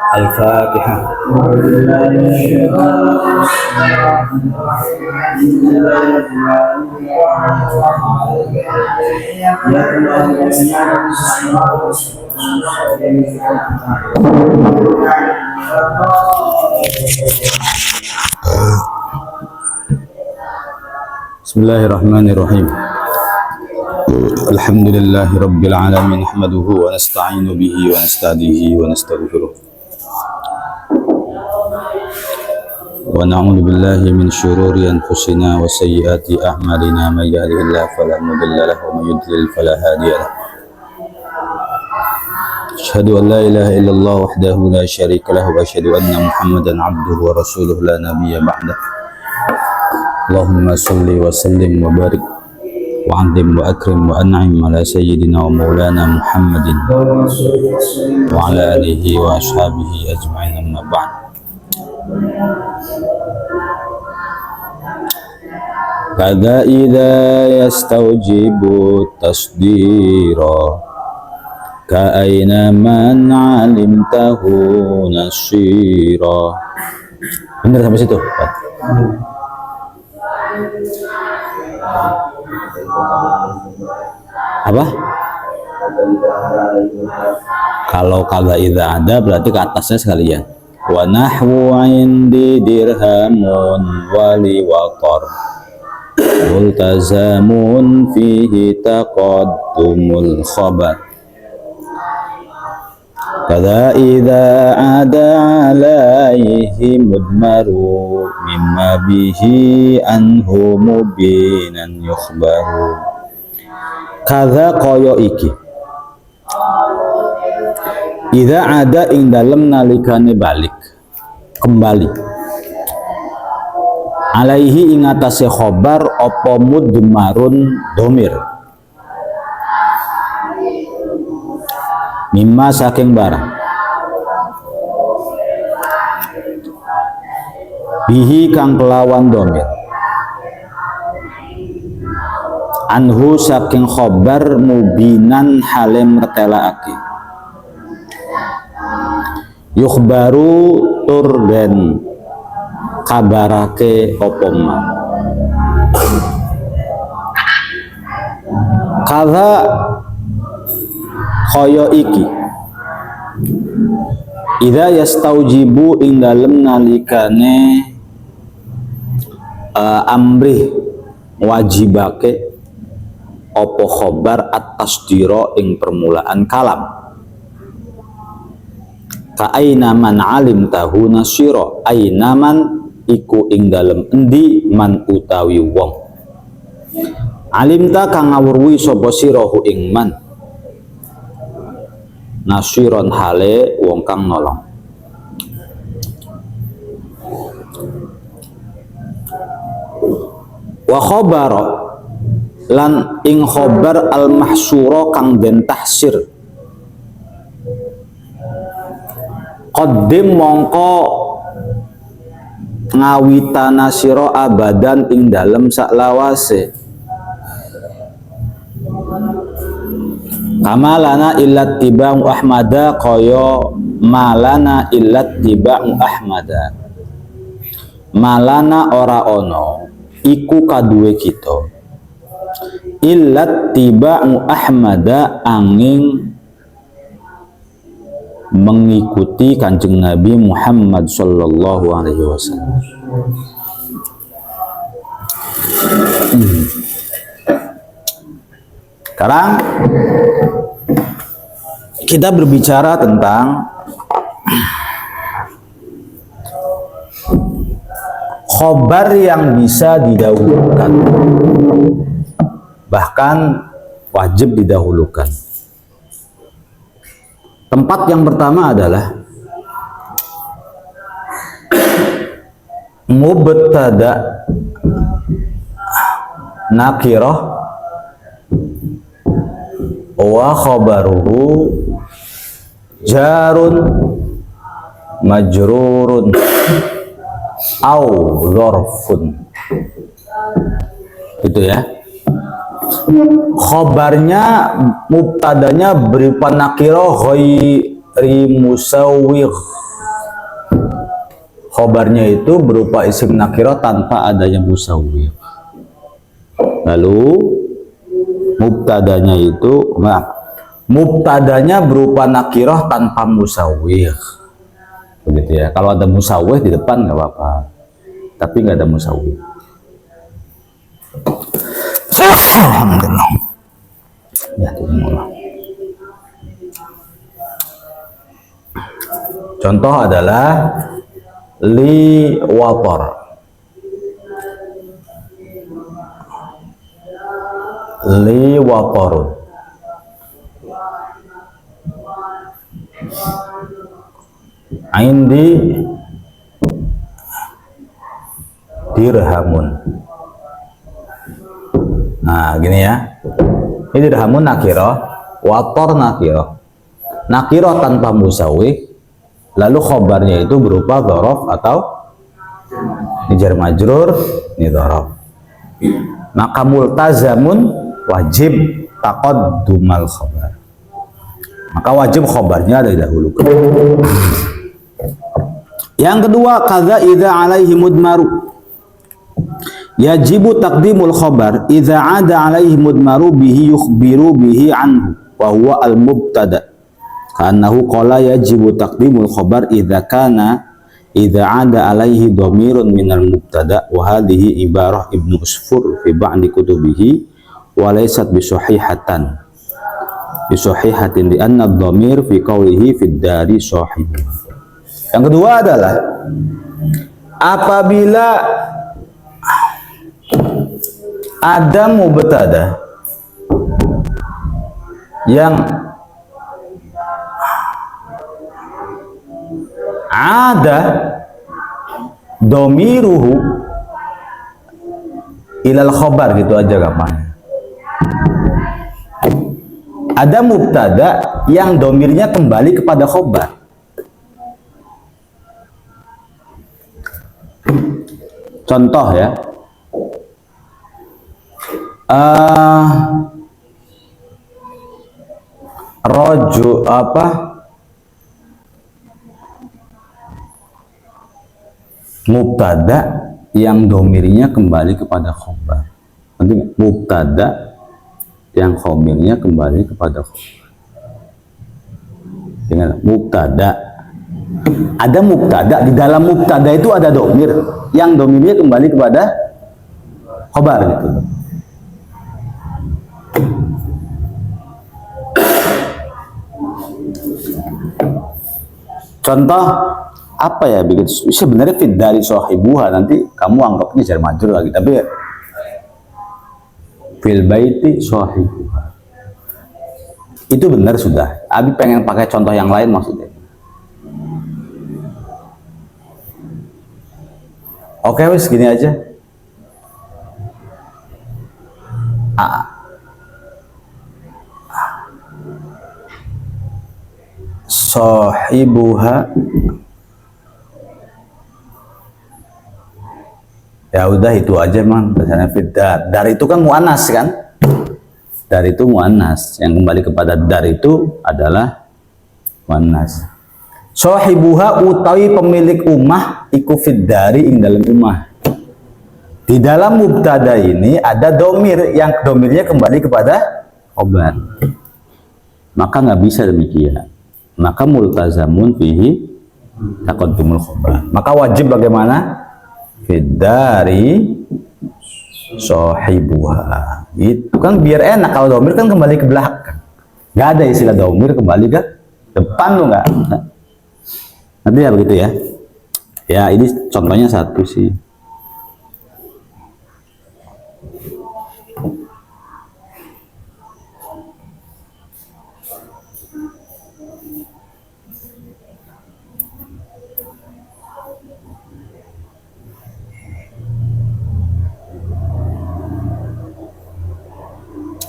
Al-Fatihah. Bismillahirrahmanirrahim. Alhamdulillahi rabbil alamin, nahmaduhu wa nasta'inu bihi wa nasta'dihi wa nastaghfiruh wa na'udzu billahi min syururi anfusina wa sayyiati a'malina, may yahdihillahu fala mudilla lahu wa may yudlil fala hadiya lahu. Asyhadu an la ilaha illallah wahdahu la syarika lahu wa asyhadu anna Muhammadan 'abduhu wa rasuluhu la nabiyya ba'dahu. Allahumma shalli wa sallim wa barik wa'adim wa akrim wa an'im ala sayyidina wa maulana Muhammadin wa ala alihi wa ashabihi ajma'in, amma ba'd. Kada idza yastawjibu tasdira ka aina man alimtahu nasira. Benar sampai situ, Pak? Apa? Kalau kada idza ada berarti ke atasnya sekalian. Wa nahwu indi dirhamun wali waqar multazamun fihi taqaddumul khabar. Kada idza ada alaihi mudmaru mimma bihi anhu mubinan yukhbaru. Kada koyo iki idza ada ing dalem nalikane balik kembali alaihi ing atase khobar apa mudmarun domir mimma saking barang bihi kang kelawan domir anhu saking khobar mubinan halem mertelaake yukhbaru tur den kabarake apa ma kadha kaya iki idza yastaujibu ing dalem nalikane amrih wajibake apa khobar at-tasdira ing permulaan kalam ka aina man alim tahu nasira aina man iku ing dalem endi man utawi wong alimta kang ngawruhi sapa sirahu ing man nasiron hale wong kang nolong. Wa khabara lan ing khobar al mahsura kang den tahsir qaddim mongko ngawitana sira abadan ing dalem saklawase kamalana illat tibang ahmada kaya malana illat tibang ahmada malana ora ono iku kaduwe kita illat tiba'u ahmada angin mengikuti Kanjeng Nabi Muhammad sallallahu alaihi wasallam. Sekarang kita berbicara tentang khobar yang bisa didahulukan, bahkan wajib didahulukan. Tempat yang pertama adalah mubtada nakirah wa khabaruhu jarun majrurun au dzarfun. Itu ya. Khobarnya mubtadanya berupa nakirah ghairi musawwigh khobarnya itu berupa isim nakirah tanpa adanya musawwir. Lalu mubtadanya berupa nakirah tanpa musawwir. Begitu ya. Kalau ada musawwir di depan nggak apa-apa. Tapi nggak ada musawwir. Alhamdulillah. Ya, contoh adalah li wator. Li watorun. Indi dirhamun. Nah, gini ya. Ini dirhamun nakirah, wator nakirah. Nakirah tanpa musawwir. Lalu khobarnya itu berupa dzaraf atau jar majrur ini dzaraf. Maka multazamun wajib taqaddumal khobar. Maka wajib khobarnya didahulukan. Yang kedua, kadza idza alaihi mudmaru. Yajibu taqdimul khobar idza ada alaihi mudmaru bihi yukhbiru bihi anhu wa huwa al-mubtada. Karnahu qala yajibu taqdimul khobar idza ada alaihi dhamirun minal mubtada wa hadhihi ibarah Ibnu Usfur fi ba'di kutubihi wa laysat bisahihatin li anna ad-dhamir fi qawlihi fid dari sahib. Yang kedua adalah apabila ada mubtada yang ada domiruhu ilal khobar, gitu aja gampang. Ada mubtada yang domirnya kembali kepada khobar. Contoh ya, mubtada yang domirnya kembali kepada khobar. Nanti mubtada yang khobarnya kembali kepada khobar. Dengan mubtada, ada mubtada, di dalam mubtada itu ada domir yang domirnya kembali kepada khobar gitu. Contoh apa ya, bikin sebenarnya fit dari sahibuha, nanti kamu anggapnya jar majrur lagi, tapi fil baiti sahibuha itu benar sudah. Abi pengen pakai contoh yang lain maksudnya. Oke, wis gini aja. Sahibuha, ya udah itu aja man. Biasanya dar itu kan muannas kan, dar itu muannas, yang kembali kepada dar itu adalah muannas. Sahibuha utawi pemilik umah iku fid dari ing dalam umah. Di dalam mubtada ini ada domir yang domirnya kembali kepada khobar, maka nggak bisa demikian. Maka multazamun fihi taqaddumul khobar. Maka wajib bagaimana? Fidari sahibuha. Itu kan biar enak, kalau domir kan kembali ke belakang. Nggak ada istilah domir kembali ke depan, lo nggak. Nanti ya begitu ya. Ya ini contohnya satu sih.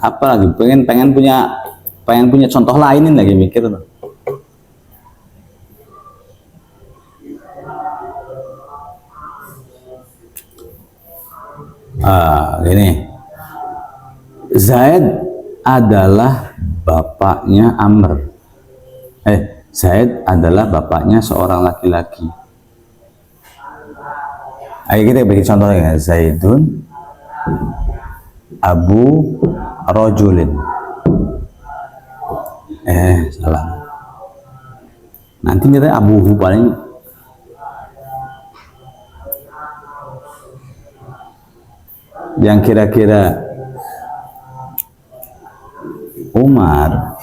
Apa lagi, pengen punya contoh lainin lagi mikir tuh. Gini, Zaid adalah bapaknya Amr. Zaid adalah bapaknya seorang laki-laki. Ayo kita beri contohnya, Zaidun Abu Rojulin. Salah. Nanti kita Abuhu paling. Yang kira-kira Umar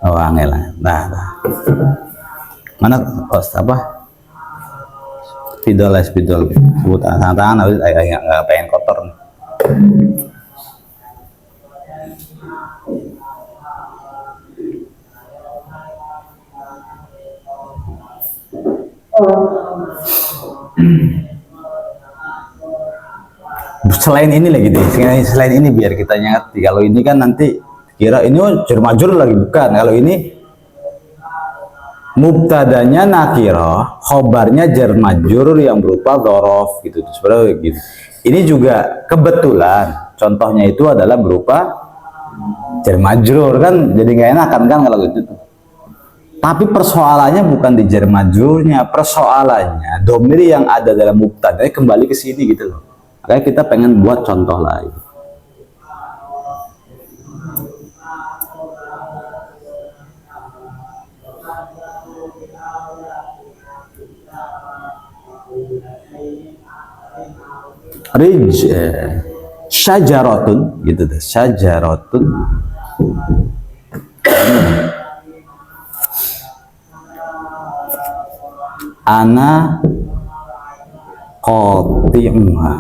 oh angel nah. Mana post apa spidol sebut tangan nggak pengen kotor nih. Selain ini lagi deh, selain ini biar kita ngerti. Kalau ini kan nanti kira ini jar majrur lagi, bukan. Kalau ini mubtadanya nakirah, khobarnya jar majrur yang berupa dzaraf gitu. Sebenarnya gitu. Ini juga kebetulan contohnya itu adalah berupa jar majrur kan, jadi nggak enakan kan kalau gitu. Tapi persoalannya bukan di jar majrurnya, persoalannya domir yang ada dalam mubtada kembali ke sini gitu loh. Makanya kita pengen buat contoh lain. Syajaratun gitu deh, syajaratun. Ana qati'uha.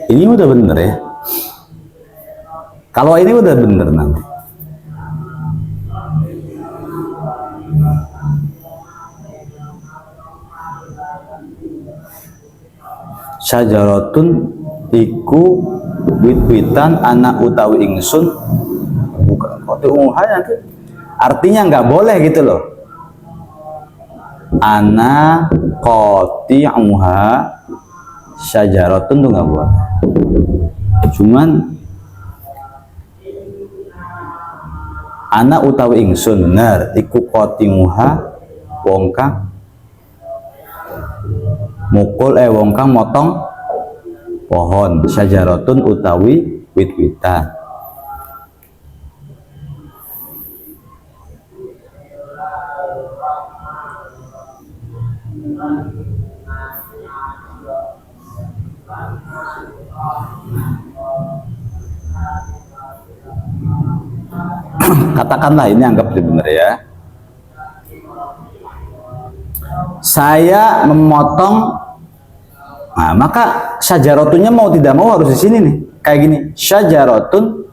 Ini udah bener ya. Kalau ini udah bener nanti. Syajaratun iku wit-witan anak utawi ingsun bukan qati'uha nanti. Artinya nggak boleh gitu loh. Ana qati'uha syajaratun tuh nggak boleh. Cuman ana utawi ingsun bener iku qati'uha wong kang mukul wong kang motong pohon, syajaratun utawi wit-witan. Katakanlah ini anggap benar ya. Saya memotong, nah maka syajaratunya mau tidak mau harus di sini nih, kayak gini. Syajaratun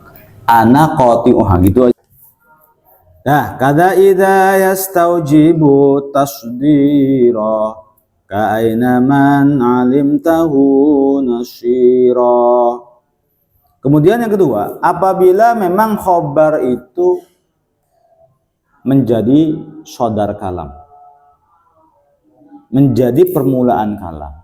ana qati'uha gitu aja. Nah, kada idza yastaujibu tasdira ka aina man alimtahu nasyira. Kemudian yang kedua, apabila memang khobar itu menjadi shodar kalam, menjadi permulaan kalam.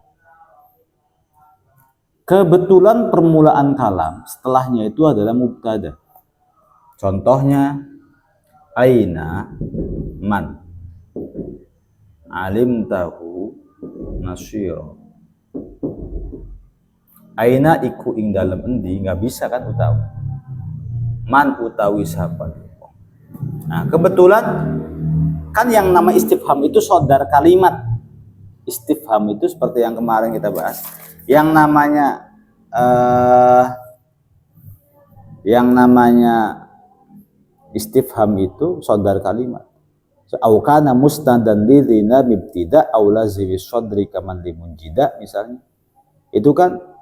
Kebetulan permulaan kalam setelahnya itu adalah mubtada. Contohnya aina man alimtahu nasyira. Aina iku ing dalam endi, nggak bisa kan utawi. Man utawi siapa? Nah, kebetulan kan yang nama istifham itu shodar kalimat. Istifham itu seperti yang kemarin kita bahas. Yang namanya istifham itu shodar kalimat. Au kana mustadan lidina mibtida au laziwi shodri kaman limunjida misalnya. Itu kan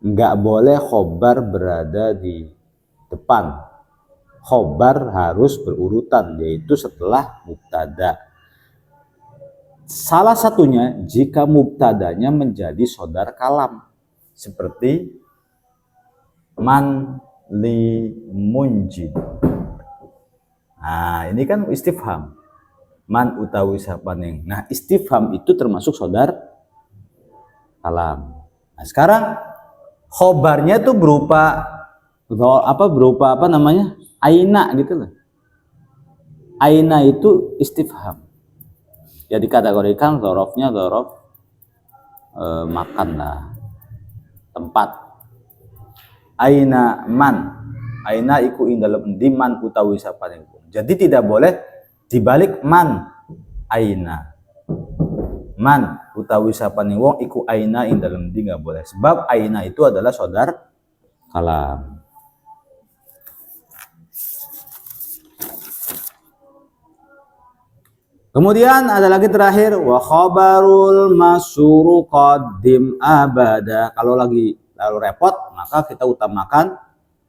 nggak boleh khobar berada di depan. Khobar harus berurutan, yaitu setelah mubtada. Salah satunya jika mubtadanya menjadi shodar kalam, seperti man li munjid. Nah ini kan istifham, man utawi siapa neng. Nah istifham itu termasuk shodar kalam. Nah, sekarang khobarnya tuh berupa apa namanya? Aina gitu loh. Aina itu istifham. Ya dikategorikan dzarafnya dzaraf makan lah, tempat. Aina man. Aina iku ing dalem endi man utawi sapane wong. Jadi tidak boleh dibalik man aina. Man utawi sapane wong iku aina ing dalem endi, enggak boleh. Sebab aina itu adalah sodar kalam. Kemudian ada lagi terakhir wa khabarul masyhuru qaddim abada. Kalau lagi lalu repot maka kita utamakan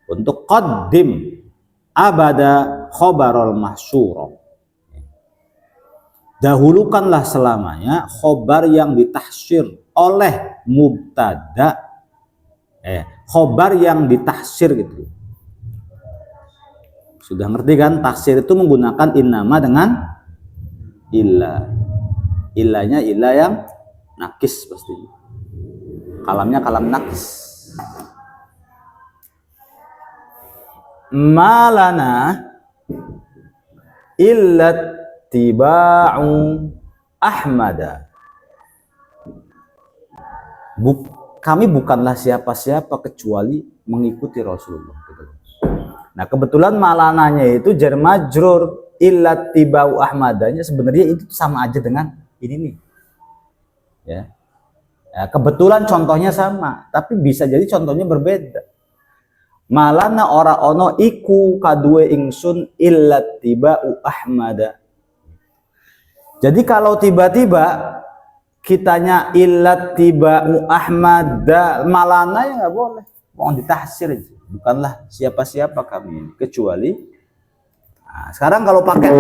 untuk qaddim abada khabarul masyhur. Dahulukanlah selamanya khobar yang ditahsyir oleh mubtada. Khobar yang ditahsyir gitu. Sudah ngerti kan? Tahsyir itu menggunakan innama dengan illa. Illanya illa yang nakis pasti. Kalamnya kalam nakis. Malana illat tiba'u ahmada. Kami bukanlah siapa-siapa kecuali mengikuti Rasulullah. Nah kebetulan malananya itu jar majrur. Illat tibau ahmadanya sebenarnya itu sama aja dengan ini nih ya. Kebetulan contohnya sama tapi bisa jadi contohnya berbeda. Malana ora ono iku kadue ingsun illat tibau ahmada. Jadi kalau tiba-tiba kitanya illat tibau ahmada malana ya nggak boleh, mau ditahsir aja. Bukanlah siapa-siapa kami kecuali. Nah, sekarang kalau pakai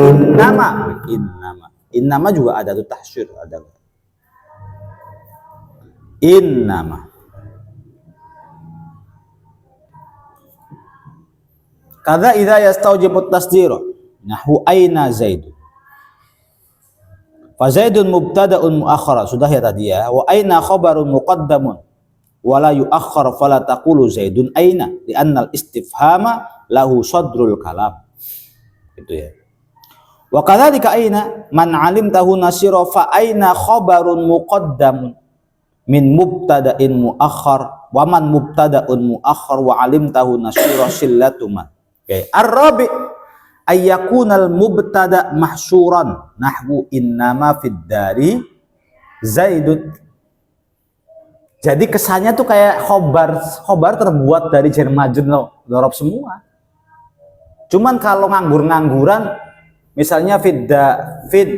innama juga ada tuh tahsyir, ada innama. Kadza idza yastaujibu tasdira nahwu aina zaid. Fa zaidun mubtada'un muakhkhar, sudah ya tadi ya. Wa aina khabarun muqaddamun wa la yuakhkhar fala taqulu zaidun aina li'anna al-istifhama lahu sadrul kalam. Itu ya. Wa kadzalika aina man alimtahu nasira fa aina khabarun muqaddam min mubtada'in muakhkhar wa man mubtada'un muakhkhar wa alimtahu nasira sillatuma. Oke, ar-rabi ayyakunal mubtada' mahsyuran nahwu innama fid dari zaidun. Jadi kesannya tuh kayak khobar terbuat dari jar majrur dzaraf semua. Cuman kalau nganggur-ngangguran misalnya fid dari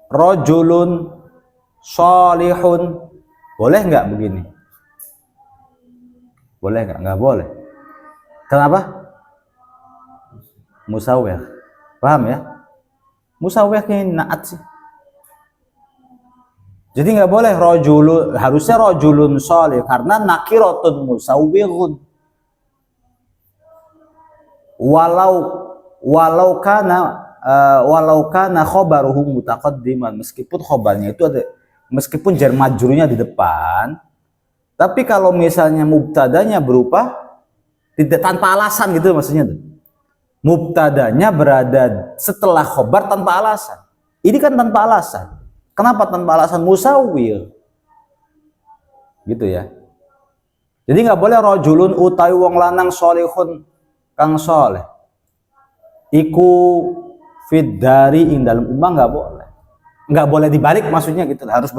rajulun sholihun, boleh nggak begini? Boleh nggak? Nggak boleh. Kenapa? Musawwih. Paham ya? Musawwihnya naat sih. Jadi nggak boleh rojulun, harusnya rojulun soleh karena nakiratun musawwirun. Walau kana khobaruhu mutaqaddiman, meskipun khobarnya itu ada, meskipun jar majrurnya di depan, tapi kalau misalnya mubtadanya berupa tidak tanpa alasan gitu maksudnya tuh. Mubtadanya berada setelah khobar tanpa alasan. Ini kan tanpa alasan. Kenapa tanpa alasan? Musawwir gitu ya. Jadi nggak boleh rojulun utawi wong lanang solihun kang soleh iku fid dari ing dalam ummah, nggak boleh dibalik maksudnya gitu, harus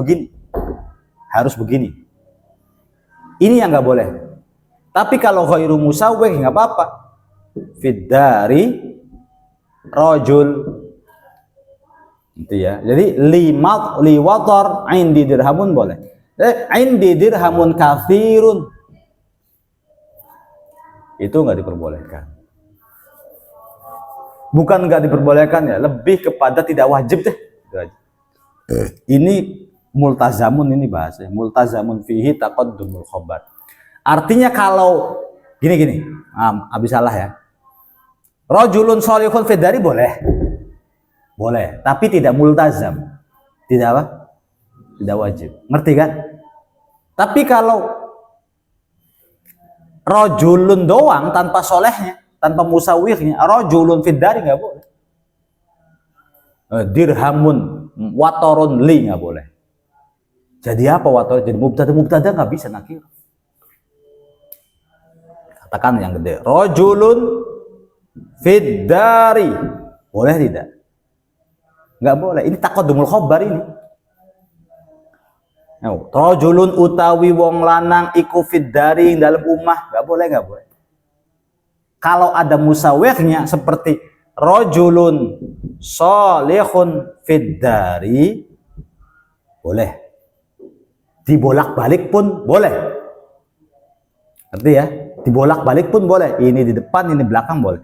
begini ini yang nggak boleh. Tapi kalau ghairu musawwih nggak apa-apa, fid dari rojul itu ya. Jadi liwatar indi dirhamun boleh. Indi dirhamun kathirun itu nggak diperbolehkan. Bukan nggak diperbolehkan ya, lebih kepada tidak wajib deh. Ini multazamun, ini bahasa multazamun fihi taqaddumul khabar. Artinya kalau gini, habis salah ya. Rajulun sholihun fid dari boleh. Boleh, tapi tidak multazam. Tidak apa? Tidak wajib. Ngerti kan? Tapi kalau rajulun doang tanpa solehnya, tanpa musawirnya, rajulun fid dari nggak boleh. Dirhamun watorun li nggak boleh. Jadi apa wator? Jadi mubtada nggak bisa nakir. Katakan yang gede. Rajulun fid dari boleh tidak? Nggak boleh. Ini taqaddumul khabar ini. Rajulun utawi wong lanang iku fid dari dalam umah nggak boleh, nggak boleh. Kalau ada musawirnya seperti rajulun sholihun fid dari boleh. Dibolak-balik pun boleh. Ngerti ya? Dibolak-balik pun boleh. Ini di depan, ini belakang boleh.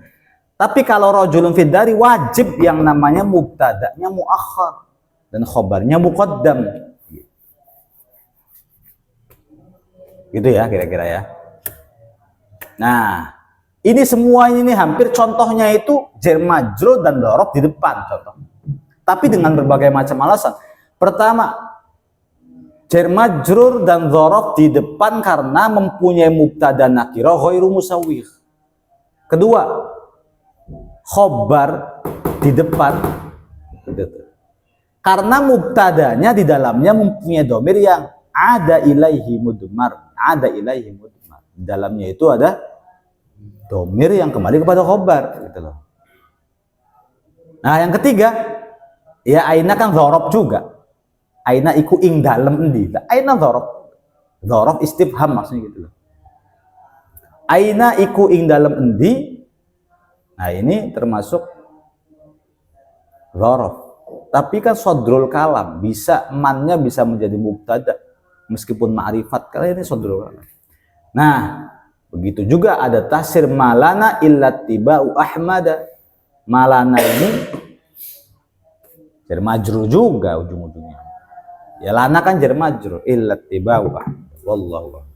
Tapi kalau rajulun fid dari wajib yang namanya mubtada'nya muakhar dan khobarnya muqaddam. Gitu ya kira-kira ya. Nah, ini semuanya ini hampir contohnya itu jar majrur dan dzaraf di depan contoh. Tapi dengan berbagai macam alasan. Pertama, jar majrur dan dzaraf di depan karena mempunyai mubtada nakirah ghairu musawwir. Kedua, khobar di depan karena mubtadanya di dalamnya mempunyai domir yang ada ilaihi mudmar. Ada ilaihi mudmar. Di dalamnya itu ada domir yang kembali kepada khobar gitu loh. Nah, yang ketiga, ya aina kan dzaraf juga. Aina iku ing dalem endi? Aina dzaraf. Dzaraf istifham maksudnya gitu loh. Aina iku ing dalem endi? Nah, ini termasuk dzaraf. Tapi kan sodrul kalam, bisa mannya bisa menjadi mubtada meskipun ma'rifat. Kali ini sodrul kalam. Nah, begitu juga ada tasir malana illat tiba'u ahmada. Malana ini jar majrur juga ujung-ujungnya. Ya lana kan jar majrur illat tiba'u ahmada. Wallahu a'lam.